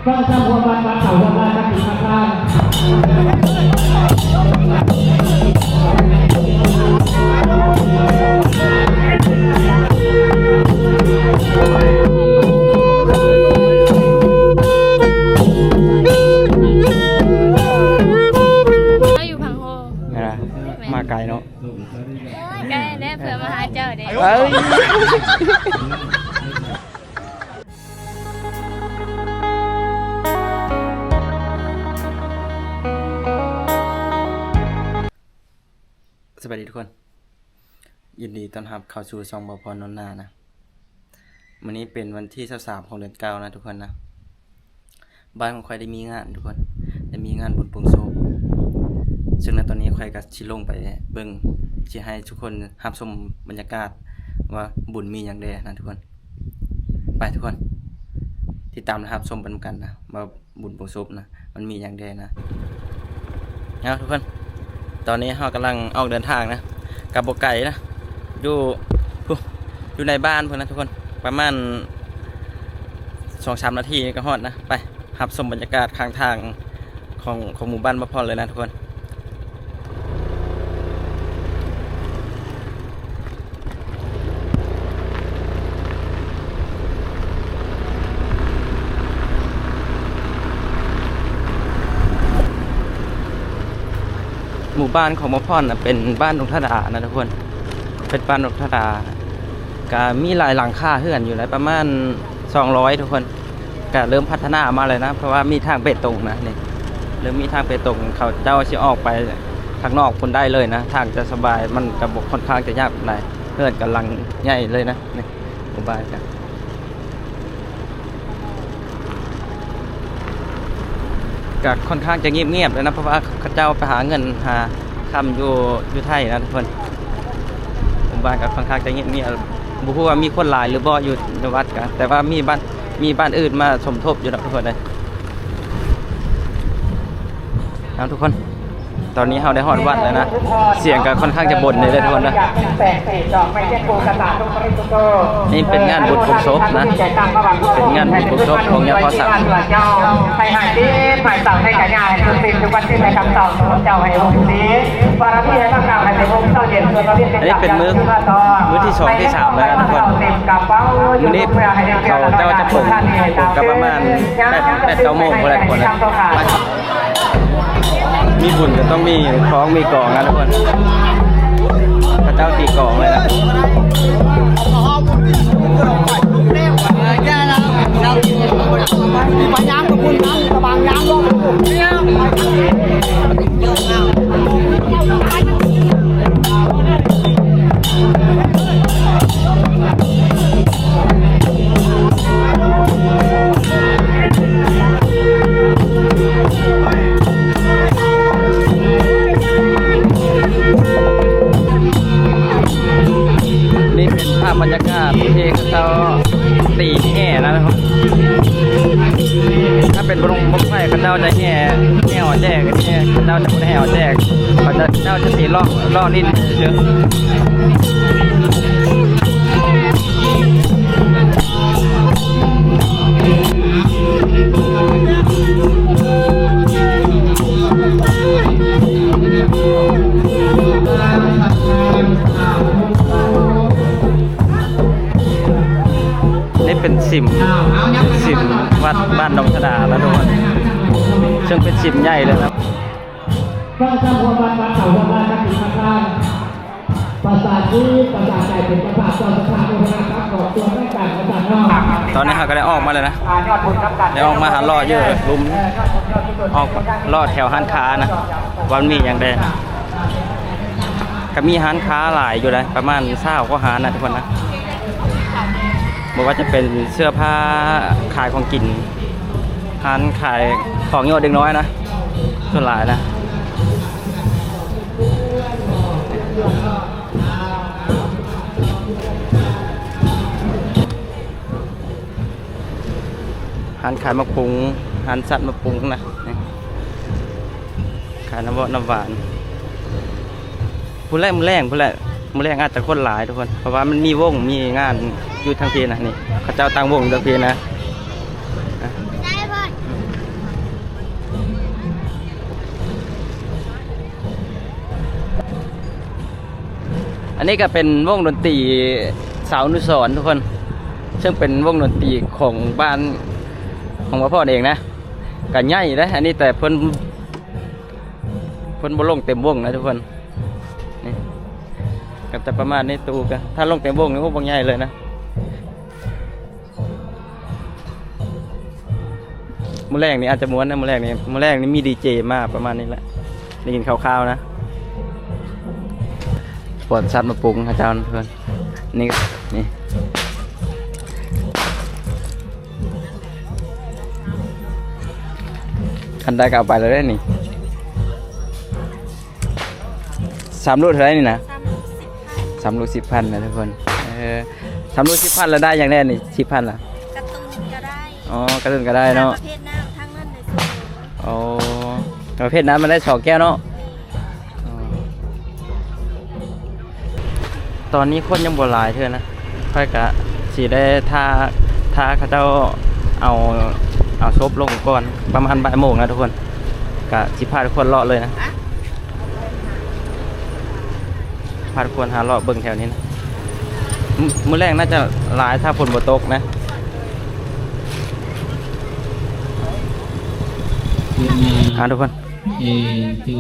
ก็ทำหัวบ้านเขาหัวบ้านนักกิจการอยู่พังโฮมาไกลเนาะใกล้ได้เผื่อมาหาเจ้าเด็กสวัสดีทุกคนยินดีต้อนรับเข้าสู่ซองบอพรนนนานะวันนี้เป็นวันที่23ของเดือน9นะทุกคนนะบ้านของใครได้มีงานทุกคนได้มีงานบุญปงโซซึ่งในตอนนี้ใครก็ชิลงไปเบิ่งสิให้ทุกคนรับชมบรรยากาศว่าบุญมีอย่างใดนะทุกคนไปทุกคนติดตามนะครับชมไปกันนะว่าบุญปงโซนะมันมีอย่างใดนะทุกคนตอนนี้เรากำลังออกเดินทางนะกับบกไก่นะอยู่ในบ้านเพื่อนนะทุกคนประมาณ 2-3 นาทีก็ฮอดนะไปรับชมบรรยากาศข้างทางของหมู่บ้านมาพอเลยนะทุกคนหมู่บ้านของมะพร้อนนะเป็นบ้านดงทดานะทุกคนเป็นบ้านดงทดาก็มีหลายหลังคาเฮือนอยู่แล้วประมาณ200ทุกคนก็เริ่มพัฒนามาเลยนะเพราะว่ามีทางเปตงนะนี่เริ่มมีทางเปตงเขาเจ้าสิออกไปทางนอกคนได้เลยนะทางจะสบายมันกระบอกค่อนข้างจะยากหน่อยเฮือนกำลังใหญ่เลยนะนี่หมู่บ้านกันก็ค่อนข้างจะเงียบๆเลยนะเพราะว่าเขาเจ้าไปหาเงินหาคำอยู่ไทยนะทุกคนหมู่บ้านก็ค่อนข้างจะเงียบๆบุคคลว่ามีคนหลายหรือบ่อยู่ในวัดกันแต่ว่ามีบ้านอื่นมาสมทบอยู่นะทุกคนเลยนะทุกคนตอนนี้เราได้ฮอดวัดแล้วนะเสียงก็ค่อนข้างจะบ่นเลยทุกคนนะนี่เป็นงานบุญปกศพนะเป็นงานบุญปกศพของยาพอสังไทยหายที่ฝ่ายต่างให้กันยายคือสิ่งทุกวันที่ในคำตอบของเจ้าให้องค์นี้บารมีให้ข้างหน้าในวงเจ้าเย็นเพื่อเราเรียนอันนี้เป็นมื้อที่2ที่3แล้วทุกคนมื้อนี้เขาเจ้าจะปลุกกับประมาณ8-9 โมงอะไรทุกคนนะมีบุญก็ต้องมีคล้องมีกองนะทุกคนพระเจ้าตีกองเลยนะนี่เป็นภาพบรรยากาศที่เขาตีแห่นะครับถ้าเป็นบรงบกไฟเขาเจ้าจะแห่ออกแจกเขาเจ้าจะแห่ออกแจกเขาเจ้าจะตีล่อลิ้นเยอะนี่เป็นสิมวัดบ้านดงธดาแล้วทุกคนซึ่งเป็นสิมใหญ่เลยครับก็ทำหัวบ้านเขาหัวบ้านนักกิจการภาษาที่ภาษาใจเป็นภาษาจอมสถานโบราณครับขอบตัวให้การภาษานอกตอนนี้เขาก็ได้ออกมาเลยนะได้ออกมาหาล่อเยอะลุมออกล่อแถวห้านค้านะวันมีอย่างใดก็มีห้านค้าหลายอยู่เลยประมาณ20ก็ห้านนะทุกคนนะบอกว่าจะเป็นเสื้อผ้าขายของกินร้านขายของโยดเด็กน้อยนะส่วนหลายนะร้านขายมะปรุงร้านสัตว์มะปรุงนะขายน้ำหวานผู้แรกมือแรงอาจจะคนหลายทุกคนเพราะว่ามันมีวงมีงานอยู่ทางเพนะนี่เขาเจ้าตั้งวงทางเพนะ อันนี้ก็เป็นวงดนตรีสาวนุสรณ์ทุกคนซึ่งเป็นวงดนตรีของบ้านของพ่อเองนะกันใหญ่นะอันนี้แต่เพิ่นบ่ลงเต็มวงนะทุกคนนี่ก็จะประมาณนี้ตูกันถ้าลงเต็มวงนี่พวกบางใหญ่เลยนะมื้อแรกนี่อาจจะม้วนนะมื้อแรกนี่มีดีเจมาประมาณนี้แหละได้ยินคร่าวๆนะปวดสัตว์มาปรุงอาจารย์เพื่อนนี่คันได้ก็เอาไปเลยได้นี่3 ลูกเท่าไหร่นี่นะ3 ลูก 10,000นะทุกคน3 ลูก 10,000แล้วได้อย่างแน่นี่ 10,000ล่ะการ์ตูนก็ได้อ๋อกระตุ้นก็ได้เนาะประเภทน้ำทั้งนั้นเลยสูงอ๋อประเภทน้ำมันได้2 แก้วเนาะตอนนี้คนยังบ่หลายเท่านะค่อยกะสิได้ถ้าเขาเจ้าเอาซบลงก่อนประมาณบ่ายโมงนะทุกคนกะสิพาทุกคนเลาะเลยนะพาทุกคนหาเลาะเบิ่งแถวนี้นะมื้อแรกน่าจะหลายถ้าฝนบ่ตกนะทุกคน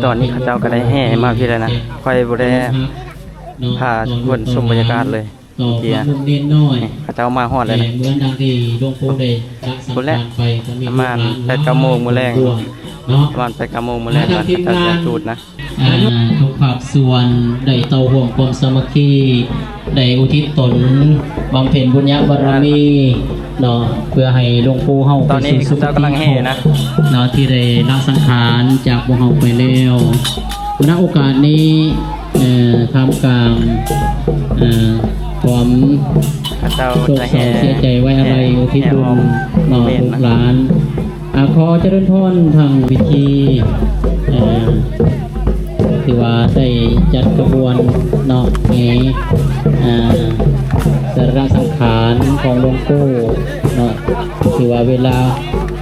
ตอนนี้เขาเจ้าก็ได้แห่มาพี่แล้วนะค่อยบ่ได้พาทุกคนชมบรรยากาศเลยเกียร์ข้าเจ้ามาฮอดเลยนะเหมือนดังที่หลวงปู่ได้มื้อแรกประมาณ8-9 โมงมื้อแรกประมาณ8-9 โมงมื้อแรกข้าเจ้าจะจุดนะทุกภาคส่วนได้เตาห่วงความสามัคคีได้อุทิศตนบำเพ็ญบุญญบารมีเนาะเพื่อให้หลวงปู่เฮาตอนนี้ข้าเจ้ากำลังแห่นะเนาะที่ได้ละสังขารจากพวกเฮาไปแล้วณโอกาสนี้ทำกลางความโศกเศร้าเสียใจไว้อะไรอุทิศบุญหน่อลูกหลานขอเจริญพรทางวิธีที่ว่าได้จัดกระบวนเนาะสรีระสังขารของหลวงปู่เนาะที่ว่าเวลา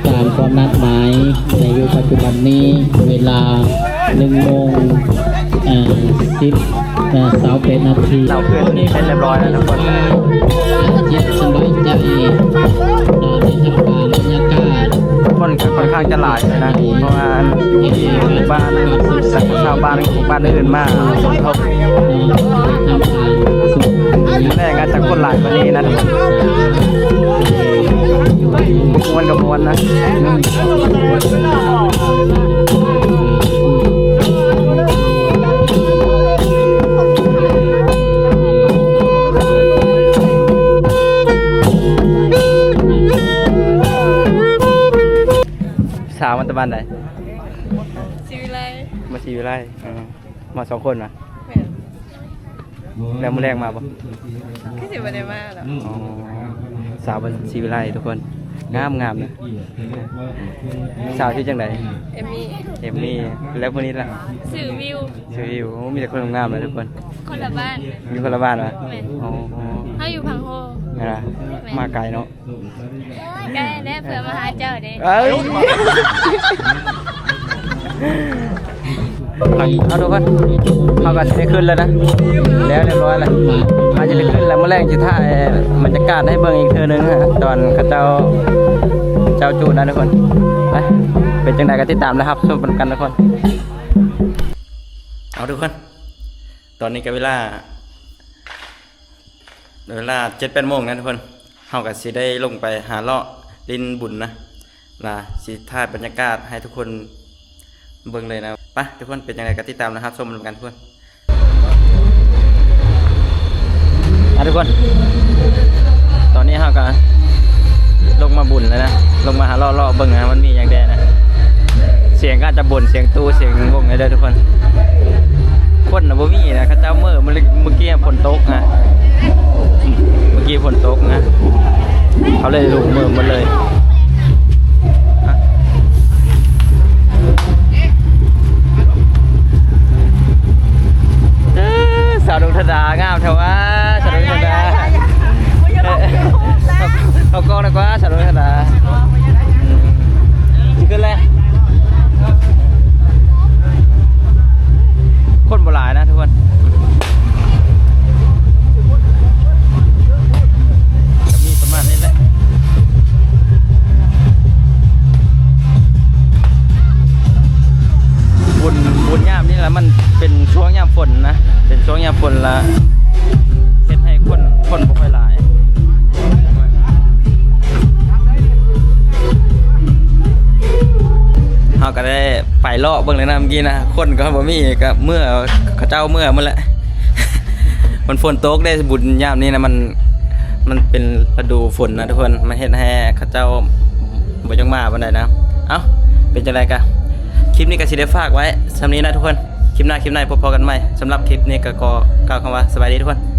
ตามความนัดหมายในยุคปัจจุบันนี้เวลา1 โมง28 นาทีเราเพื่อนนี่เป็นเรียบร้อยแล้วทุกคนเจ็บสบายใจได้ทำการบรรยากาศค่อนข้างจะหลายนะเพราะว่าบ้านชาวบ้านของบ้านอื่นมากสมทบแรกอาจจะคนหลายกว่านี้นะม้วนกับม้วนนะสาวมันตะบันไหนชีวิไลมาชีวิไลมา2 คนนะแล้วมื้อแรกมาปะคือสิบ่ได้มาหรอกสาวมันชีวิไลทุกคนงามนะสาวชื่อจังไหนเอมมี่แล้วคนนี้ล่ะชื่อวิวมีแต่คนงามเลยทุกคนคนละบ้านมีคนละบ้านเหรอเขาอยู่พังโฮนะมาไกลเนาะใกล้แน่เผื่อมาหาเจ้าเด้เอาทุกคนเขาก็จะได้ขึ้นแล้วนะแล้วเรียบร้อยแล้วมาจะได้ขึ้นแล้วเมื่อแรกจะถ่ายบรรยากาศให้เบิ่งอีกเทื่อนึงฮะตอนเขาเจ้าจูนะทุกคนไปเป็นจังไดก็ติดตามนะครับชมกันทุกคนเอาทุกคนตอนนี้ก็เวลา 7-8 โมงนะทุกคนเฮาก็สิได้ลงไปหาเลาะลินบุญนะสิถ่ายบรรยากาศให้ทุกคนเบิ่งเลยนะไปทุกคนเป็นยังไงก็ติดตามนะครับชมกันทุกคนทุกคนตอนนี้เฮาก็ลงมาบุญแล้วนะลงมาหาเลาะเบิ่งนะมันมีอย่างแดนะเสียงก็จะบ่นเสียงตู้เสียงวงได้ทุกคนคนน่ะบ่มีนะเขาเจ้าเมื่อกี้ฝนตกนะเมื่อกี้ฝนตกนะเขาเลยลุกมือหมดเลยสาวดวงธดางามเท่าว่าสาวดวงธดาเขากล้องนะกว่าสาวดวงธดาขึ้นเลยคนโบราณนะทุกคน ก็ได้ไปเลาะเบิ่งเลยนะเมื่อกี้นะคนก็บ่มีก็เมื่อเขาเจ้าเมื่อมันแหละ มันฝนตกได้บุญยามนี้นะมันเป็นฤดูฝนนะทุกคนมันเฮ็ดให้เขาเจ้าบ่จังมาปานใดนะเอ้าเป็นจังไดกะคลิปนี้ก็สิได้ฝากไว้สำนี้นะทุกคนคลิปหน้าพบกันใหม่สำหรับคลิปนี้ก็กล่าวคำว่าสบายดีทุกคน